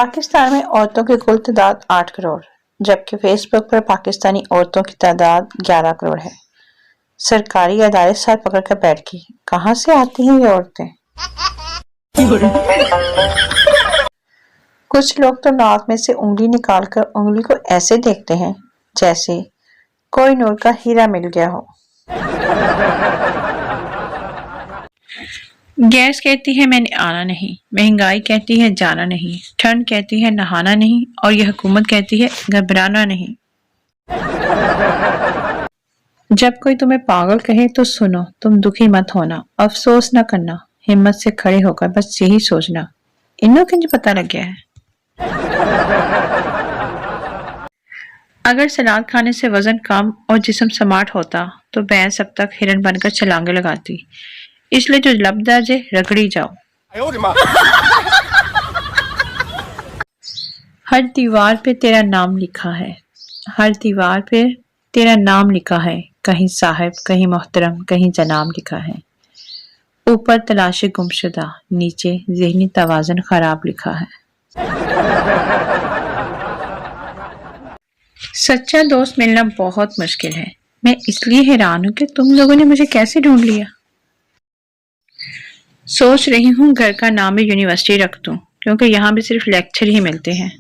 पाकिस्तान में औरतों की कुल तादाद 8 करोड़, जबकि फेसबुक पर पाकिस्तानी औरतों की तादाद 11 करोड़ है। सरकारी अदारे सर पकड़कर बैठ गए, कहाँ से आती हैं ये औरतें? कुछ लोग तो नाक में से उंगली निकालकर उंगली को ऐसे देखते हैं जैसे कोई नूर का हीरा मिल गया हो। गैस कहती है मैंने आना नहीं, महंगाई कहती है जाना नहीं, ठंड कहती है नहाना नहीं, और यह हुकूमत कहती है घबराना नहीं। जब कोई तुम्हें पागल कहे तो सुनो, तुम दुखी मत होना, अफसोस न करना, हिम्मत से खड़े होकर बस यही सोचना, इन्हों किंज पता लग गया है। अगर सलाद खाने से वजन कम और जिस्म स्मार्ट होता तो भैंस अब तक हिरन बनकर छलांगे लगाती, इसलिए जो लब दर्ज है रगड़ी जाओ। हर दीवार पे तेरा नाम लिखा है, हर दीवार पे तेरा नाम लिखा है, कहीं साहिब, कहीं मोहतरम, कहीं जनाब लिखा है। ऊपर तलाशी गुमशुदा, नीचे ज़हनी तवाज़ुन खराब लिखा है। सच्चा दोस्त मिलना बहुत मुश्किल है। मैं इसलिए हैरान हूँ कि तुम लोगों ने मुझे कैसे ढूंढ लिया। सोच रही हूँ घर का नाम भी यूनिवर्सिटी रख दूँ, क्योंकि यहाँ भी सिर्फ लेक्चर ही मिलते हैं।